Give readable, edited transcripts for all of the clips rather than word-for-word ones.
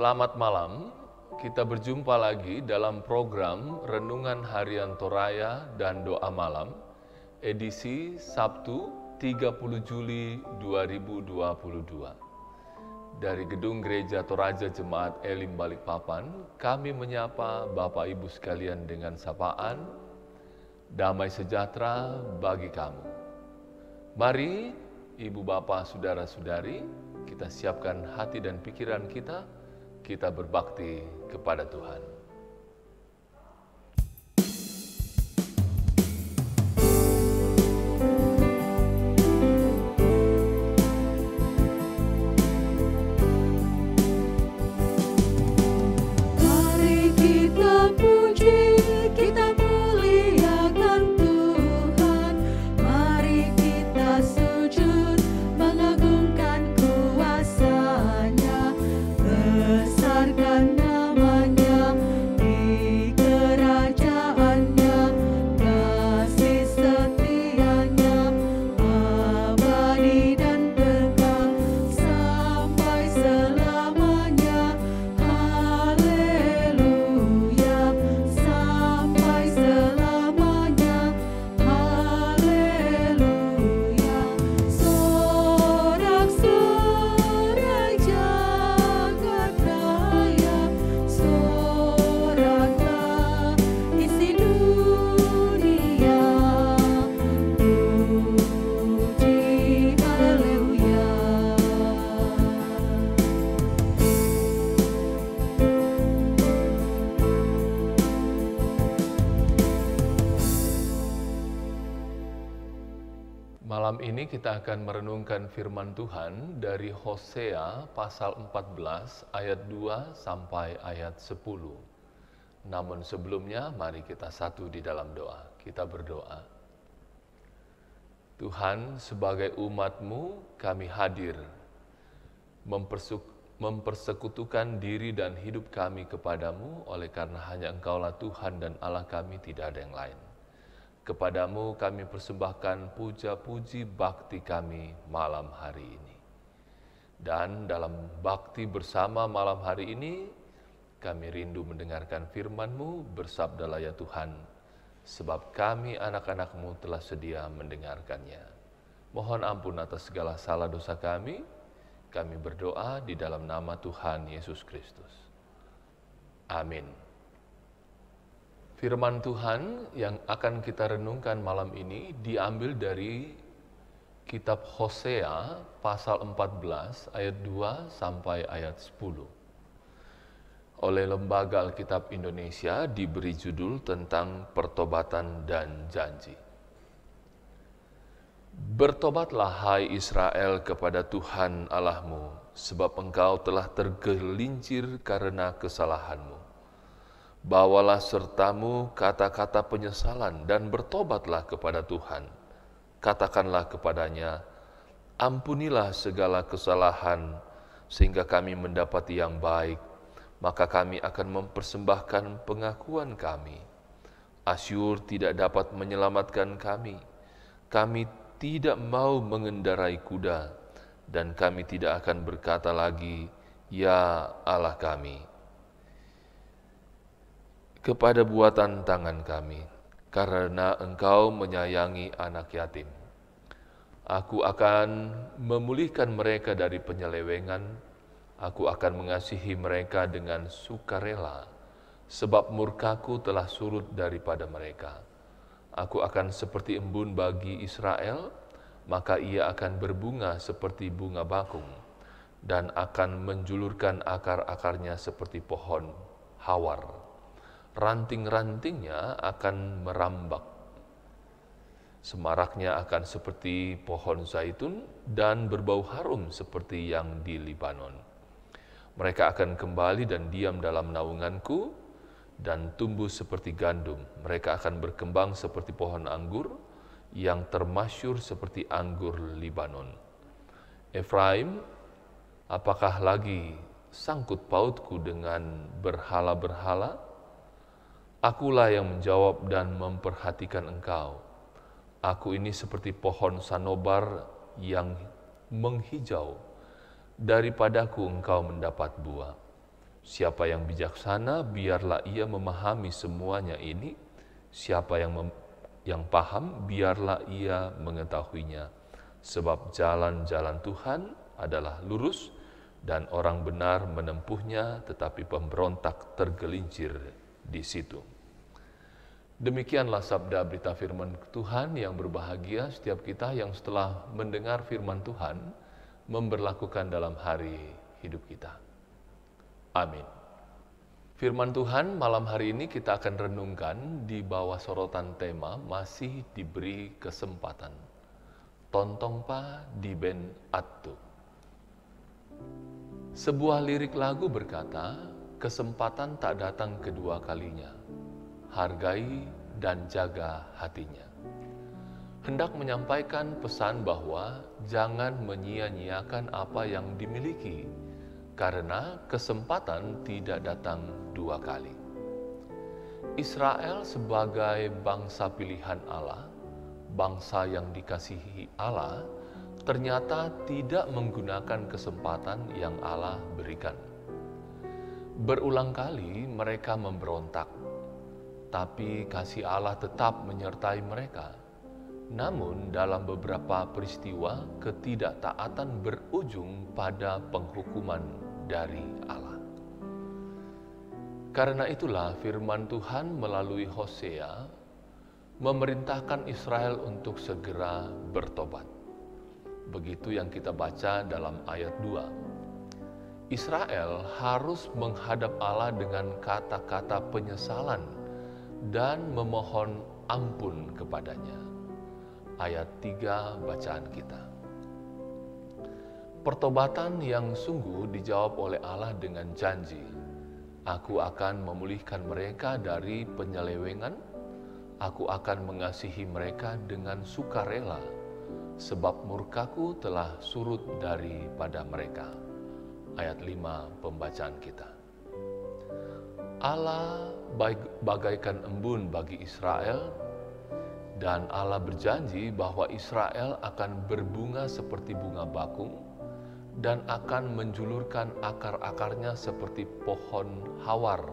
Selamat malam, kita berjumpa lagi dalam program Renungan Harian Toraya dan Doa Malam, edisi Sabtu 30 Juli 2022. Dari Gedung Gereja Toraja Jemaat Elim Balikpapan, kami menyapa Bapak Ibu sekalian dengan sapaan, damai sejahtera bagi kamu. Mari Ibu Bapak Saudara-saudari, kita siapkan hati dan pikiran kita berbakti kepada Tuhan. Mari kita puji, kita muliakan Tuhan. Mari kita sujud, mengagungkan kuasa-Nya. Besarkan namanya di kerajaannya, kasih setianya abadi dan kekal sampai selamanya. Haleluya, sampai selamanya. Haleluya, sorak-sorai jagat raya, soraklah isi dunia, puji haleluya. Malam ini kita akan merenungkan firman Tuhan dari Hosea pasal 14 ayat 2 sampai ayat 10. Namun sebelumnya mari kita satu di dalam doa. Kita berdoa. Tuhan, sebagai umat-Mu kami hadir mempersekutukan diri dan hidup kami kepadamu, oleh karena hanya Engkaulah Tuhan dan Allah kami, tidak ada yang lain. Kepadamu kami persembahkan puja-puji bakti kami malam hari ini. Dan dalam bakti bersama malam hari ini, kami rindu mendengarkan firman-Mu. Bersabdalah ya Tuhan, sebab kami anak-anak-Mu telah sedia mendengarkannya. Mohon ampun atas segala salah dosa kami. Kami berdoa di dalam nama Tuhan Yesus Kristus. Amin. Firman Tuhan yang akan kita renungkan malam ini diambil dari kitab Hosea pasal 14 ayat 2 sampai ayat 10. Oleh Lembaga Alkitab Indonesia diberi judul tentang pertobatan dan janji. Bertobatlah hai Israel kepada Tuhan Allahmu, sebab engkau telah tergelincir karena kesalahanmu. Bawalah sertamu kata-kata penyesalan dan bertobatlah kepada Tuhan. Katakanlah kepadanya, ampunilah segala kesalahan sehingga kami mendapat yang baik, maka kami akan mempersembahkan pengakuan kami. Asyur tidak dapat menyelamatkan kami. Kami tidak mau mengendarai kuda, dan kami tidak akan berkata lagi, ya Allah kami, kepada buatan tangan kami, karena Engkau menyayangi anak yatim. Aku akan memulihkan mereka dari penyelewengan, aku akan mengasihi mereka dengan sukarela, sebab murkaku telah surut daripada mereka. Aku akan seperti embun bagi Israel, maka ia akan berbunga seperti bunga bakung, dan akan menjulurkan akar-akarnya seperti pohon hawar. Ranting-rantingnya akan merambak. Semaraknya akan seperti pohon zaitun dan berbau harum seperti yang di Libanon. Mereka akan kembali dan diam dalam naunganku dan tumbuh seperti gandum. Mereka akan berkembang seperti pohon anggur yang termasyur seperti anggur Libanon. Efraim, apakah lagi sangkut pautku dengan berhala-berhala? Akulah yang menjawab dan memperhatikan engkau. Aku ini seperti pohon sanobar yang menghijau. Daripadaku engkau mendapat buah. Siapa yang bijaksana, biarlah ia memahami semuanya ini. Siapa yang paham, biarlah ia mengetahuinya. Sebab jalan-jalan Tuhan adalah lurus, dan orang benar menempuhnya, tetapi pemberontak tergelincir di situ. Demikianlah sabda berita firman Tuhan. Yang berbahagia setiap kita yang setelah mendengar firman Tuhan, memberlakukan dalam hari hidup kita. Amin. Firman Tuhan malam hari ini kita akan renungkan di bawah sorotan tema masih diberi kesempatan. Tontong pa di ben attu. Sebuah lirik lagu berkata, kesempatan tak datang kedua kalinya. Hargai dan jaga hatinya. Hendak menyampaikan pesan bahwa jangan menyia-nyiakan apa yang dimiliki, karena kesempatan tidak datang dua kali. Israel sebagai bangsa pilihan Allah, bangsa yang dikasihi Allah, ternyata tidak menggunakan kesempatan yang Allah berikan. Berulang kali mereka memberontak, tapi kasih Allah tetap menyertai mereka. Namun dalam beberapa peristiwa, ketidaktaatan berujung pada penghukuman dari Allah. Karena itulah firman Tuhan melalui Hosea memerintahkan Israel untuk segera bertobat. Begitu yang kita baca dalam ayat 2. Israel harus menghadap Allah dengan kata-kata penyesalan dan memohon ampun kepadanya. Ayat 3 bacaan kita. Pertobatan yang sungguh dijawab oleh Allah dengan janji, aku akan memulihkan mereka dari penyelewengan, aku akan mengasihi mereka dengan sukarela, sebab murkaku telah surut daripada mereka. Ayat 5 pembacaan kita. Allah bagaikan embun bagi Israel, dan Allah berjanji bahwa Israel akan berbunga seperti bunga bakung dan akan menjulurkan akar-akarnya seperti pohon hawar,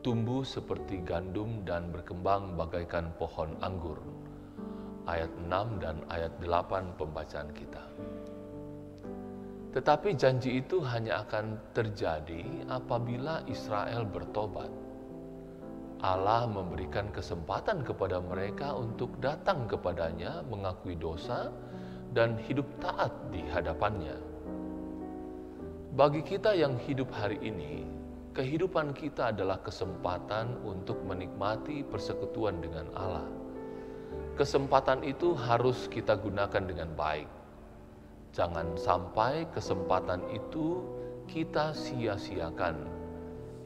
tumbuh seperti gandum dan berkembang bagaikan pohon anggur. Ayat 6 dan ayat 8 pembacaan kita. Tetapi janji itu hanya akan terjadi apabila Israel bertobat. Allah memberikan kesempatan kepada mereka untuk datang kepadanya, mengakui dosa, dan hidup taat di hadapannya. Bagi kita yang hidup hari ini, kehidupan kita adalah kesempatan untuk menikmati persekutuan dengan Allah. Kesempatan itu harus kita gunakan dengan baik. Jangan sampai kesempatan itu kita sia-siakan,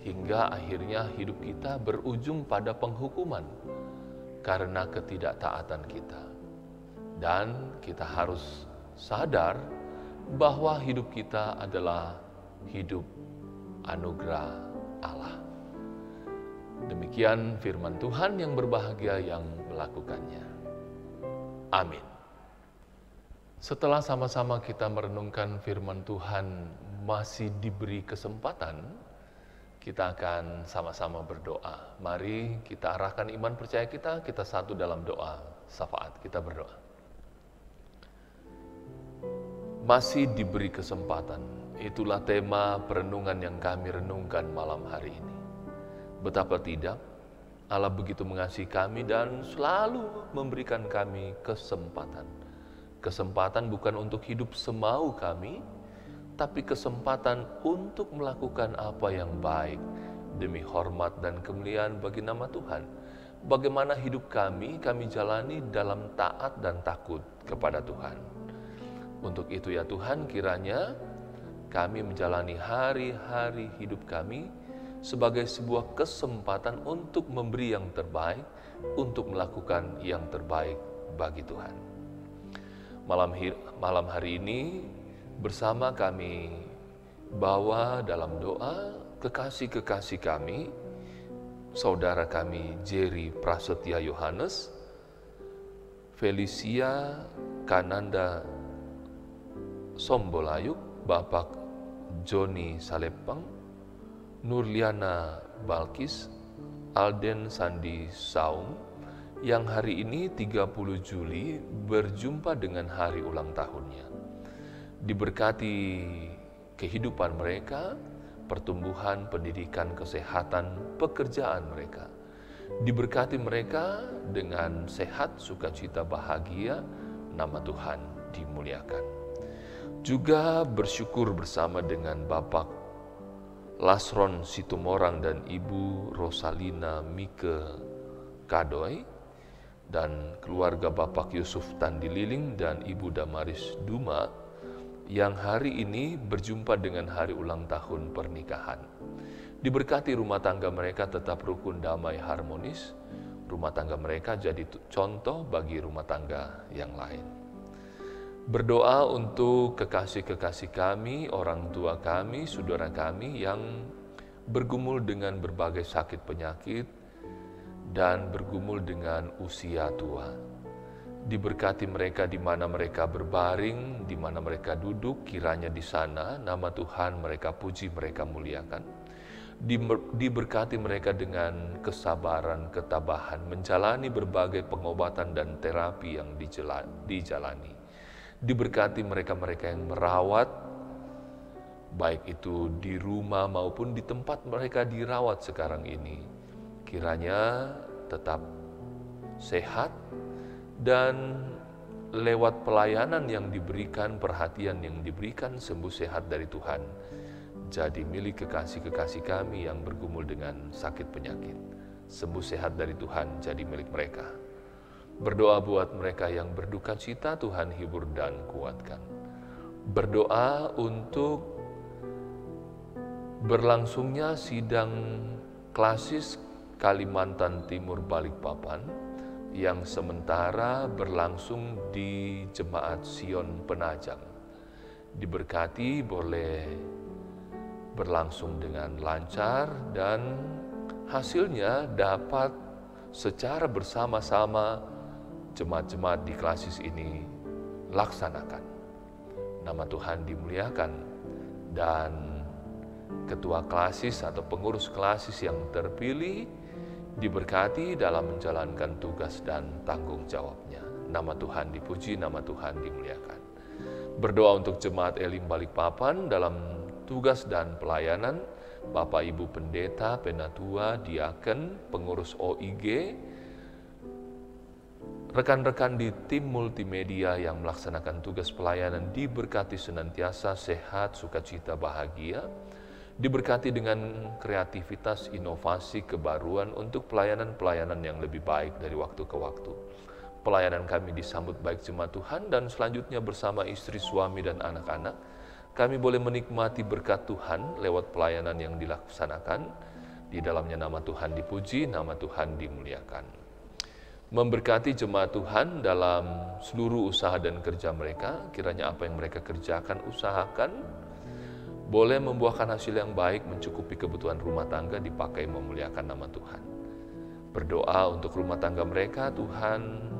hingga akhirnya hidup kita berujung pada penghukuman karena ketidaktaatan kita. Dan kita harus sadar bahwa hidup kita adalah hidup anugerah Allah. Demikian firman Tuhan yang berbahagia yang melakukannya. Amin. Setelah sama-sama kita merenungkan firman Tuhan masih diberi kesempatan, kita akan sama-sama berdoa. Mari kita arahkan iman percaya kita satu dalam doa syafaat. Kita berdoa. Masih diberi kesempatan. Itulah tema perenungan yang kami renungkan malam hari ini. Betapa tidak, Allah begitu mengasihi kami dan selalu memberikan kami kesempatan. Kesempatan bukan untuk hidup semau kami, tapi kesempatan untuk melakukan apa yang baik demi hormat dan kemuliaan bagi nama Tuhan. Bagaimana hidup kami jalani dalam taat dan takut kepada Tuhan. Untuk itu ya Tuhan, kiranya kami menjalani hari-hari hidup kami sebagai sebuah kesempatan untuk memberi yang terbaik, untuk melakukan yang terbaik bagi Tuhan. Malam hari ini bersama kami bawa dalam doa kekasih-kekasih kami, saudara kami Jerry Prasetya Yohanes, Felicia Kananda Sombolayuk, Bapak Joni Salepang, Nurliana Balkis, Alden Sandi Saung, yang hari ini 30 Juli berjumpa dengan hari ulang tahunnya. Diberkati kehidupan mereka, pertumbuhan, pendidikan, kesehatan, pekerjaan mereka. Diberkati mereka dengan sehat, sukacita, bahagia, nama Tuhan dimuliakan. Juga bersyukur bersama dengan Bapak Lasron Situmorang dan Ibu Rosalina Mike Kadoy, dan keluarga Bapak Yusuf Tandililing dan Ibu Damaris Duma yang hari ini berjumpa dengan hari ulang tahun pernikahan. Diberkati rumah tangga mereka tetap rukun, damai, harmonis. Rumah tangga mereka jadi contoh bagi rumah tangga yang lain. Berdoa untuk kekasih-kekasih kami, orang tua kami, saudara kami yang bergumul dengan berbagai sakit penyakit dan bergumul dengan usia tua. Diberkati mereka di mana mereka berbaring, di mana mereka duduk, kiranya di sana nama Tuhan mereka puji, mereka muliakan. Diberkati mereka dengan kesabaran, ketabahan, menjalani berbagai pengobatan dan terapi yang dijalani. Diberkati mereka-mereka yang merawat, baik itu di rumah maupun di tempat mereka dirawat sekarang ini. Kiranya tetap sehat dan lewat pelayanan yang diberikan, perhatian yang diberikan, sembuh sehat dari Tuhan. Jadi milik kekasih-kekasih kami yang bergumul dengan sakit penyakit. Sembuh sehat dari Tuhan jadi milik mereka. Berdoa buat mereka yang berduka cita, Tuhan hibur dan kuatkan. Berdoa untuk berlangsungnya sidang klasis Kalimantan Timur Balikpapan yang sementara berlangsung di Jemaat Sion Penajam. Diberkati boleh berlangsung dengan lancar dan hasilnya dapat secara bersama-sama jemaat-jemaat di klasis ini laksanakan. Nama Tuhan dimuliakan dan ketua klasis atau pengurus klasis yang terpilih diberkati dalam menjalankan tugas dan tanggung jawabnya. Nama Tuhan dipuji, nama Tuhan dimuliakan. Berdoa untuk Jemaat Elim Balikpapan dalam tugas dan pelayanan, Bapak Ibu Pendeta, Penatua, Diaken, pengurus OIG, rekan-rekan di tim multimedia yang melaksanakan tugas pelayanan diberkati senantiasa sehat, sukacita, bahagia. Diberkati dengan kreativitas, inovasi, kebaruan untuk pelayanan-pelayanan yang lebih baik dari waktu ke waktu. Pelayanan kami disambut baik jemaat Tuhan dan selanjutnya bersama istri, suami, dan anak-anak, kami boleh menikmati berkat Tuhan lewat pelayanan yang dilaksanakan. Di dalamnya nama Tuhan dipuji, nama Tuhan dimuliakan. Memberkati jemaat Tuhan dalam seluruh usaha dan kerja mereka, kiranya apa yang mereka kerjakan, usahakan, boleh membuahkan hasil yang baik, mencukupi kebutuhan rumah tangga, dipakai memuliakan nama Tuhan. Berdoa untuk rumah tangga mereka, Tuhan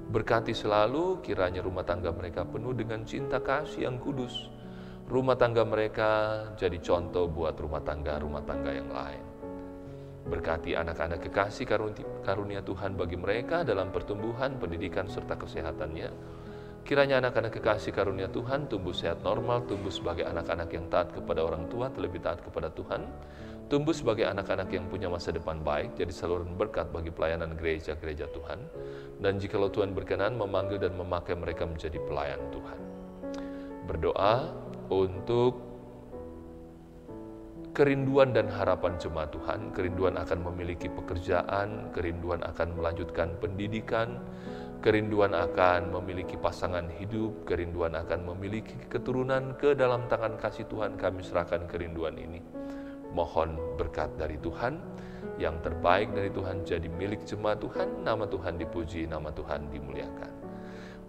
berkati selalu, kiranya rumah tangga mereka penuh dengan cinta kasih yang kudus. Rumah tangga mereka jadi contoh buat rumah tangga yang lain. Berkati anak-anak kekasih karunia Tuhan bagi mereka dalam pertumbuhan, pendidikan, serta kesehatannya. Kiranya anak-anak kekasih karunia Tuhan tumbuh sehat normal, tumbuh sebagai anak-anak yang taat kepada orang tua, terlebih taat kepada Tuhan, tumbuh sebagai anak-anak yang punya masa depan baik, jadi saluran berkat bagi pelayanan gereja-gereja Tuhan, dan jikalau Tuhan berkenan memanggil dan memakai mereka menjadi pelayan Tuhan. Berdoa untuk kerinduan dan harapan jemaat Tuhan, kerinduan akan memiliki pekerjaan, kerinduan akan melanjutkan pendidikan, kerinduan akan memiliki pasangan hidup, kerinduan akan memiliki keturunan, ke dalam tangan kasih Tuhan kami serahkan kerinduan ini. Mohon berkat dari Tuhan, yang terbaik dari Tuhan jadi milik jemaat Tuhan, nama Tuhan dipuji, nama Tuhan dimuliakan.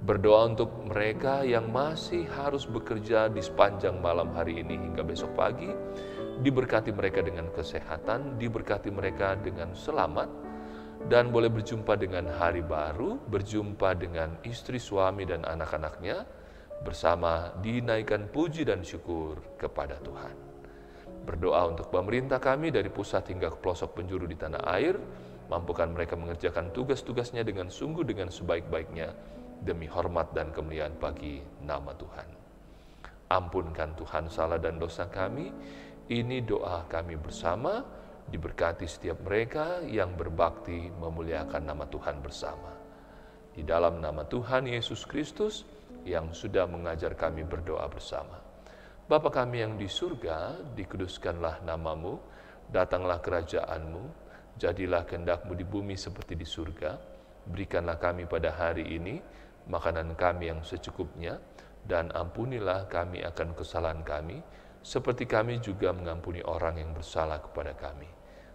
Berdoa untuk mereka yang masih harus bekerja di sepanjang malam hari ini hingga besok pagi, diberkati mereka dengan kesehatan, diberkati mereka dengan selamat, dan boleh berjumpa dengan hari baru, berjumpa dengan istri, suami, dan anak-anaknya, bersama dinaikkan puji dan syukur kepada Tuhan. Berdoa untuk pemerintah kami dari pusat hingga ke pelosok penjuru di tanah air, mampukan mereka mengerjakan tugas-tugasnya dengan sungguh dengan sebaik-baiknya, demi hormat dan kemuliaan bagi nama Tuhan. Ampunkan Tuhan salah dan dosa kami, ini doa kami bersama, diberkati setiap mereka yang berbakti memuliakan nama Tuhan bersama. Di dalam nama Tuhan Yesus Kristus yang sudah mengajar kami berdoa bersama. Bapa kami yang di surga, dikuduskanlah namamu, datanglah kerajaanmu, jadilah kehendak-Mu di bumi seperti di surga. Berikanlah kami pada hari ini makanan kami yang secukupnya, dan ampunilah kami akan kesalahan kami, seperti kami juga mengampuni orang yang bersalah kepada kami.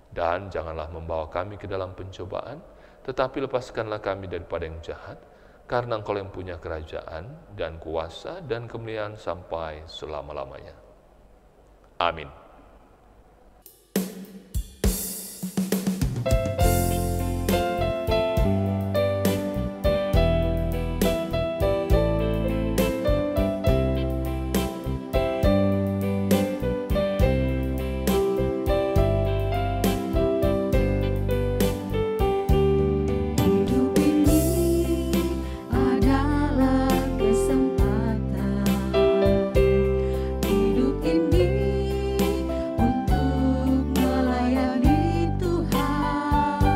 Dan janganlah membawa kami ke dalam pencobaan, tetapi lepaskanlah kami daripada yang jahat, karena Engkau yang punya kerajaan dan kuasa dan kemuliaan sampai selama-lamanya. Amin. Hidup ini adalah kesempatan. Hidup ini untuk melayani Tuhan.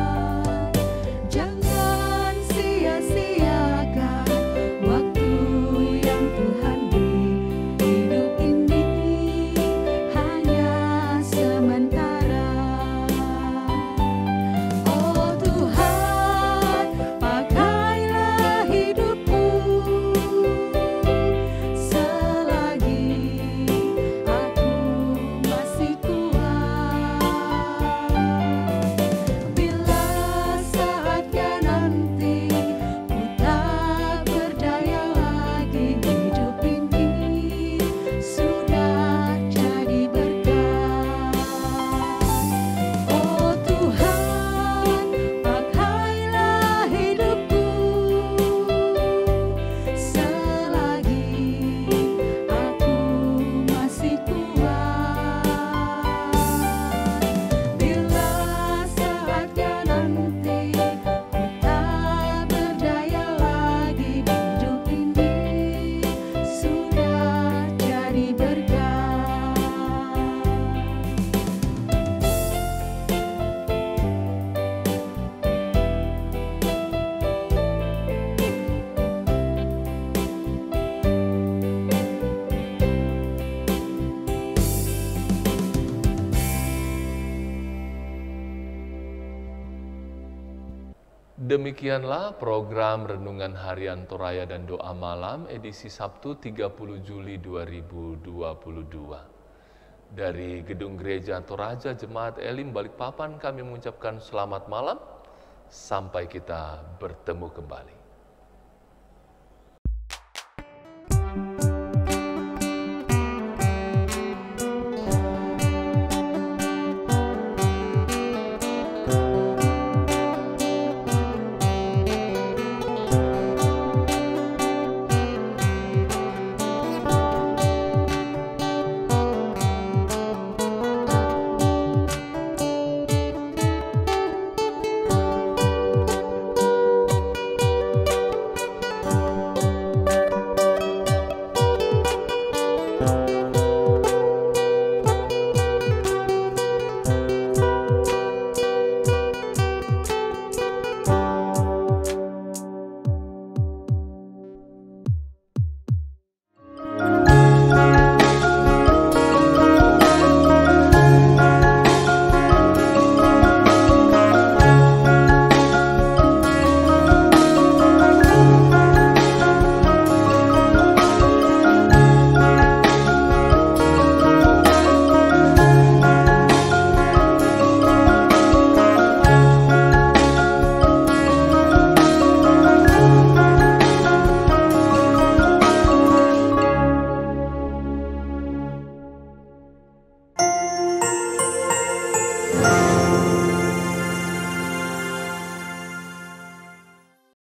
Jangan sia-siakan waktu yang Tuhan beri. Hidup ini hanya sementara. Oh Tuhan, pakailah hidupku selagi aku masih kuat. Bila saatnya nanti ku tak berdaya lagi, hidup ini sudah jadi berkat. Oh Tuhan, pakailah hidupku selagi aku masih kuat. Bila saatnya nanti ku tak berdaya lagi, hidup ini sudah jadi berkat. Demikianlah program Renungan Harian Toraya dan Doa Malam edisi Sabtu 30 Juli 2022. Dari Gedung Gereja Toraja Jemaat Elim Balikpapan kami mengucapkan selamat malam, sampai kita bertemu kembali.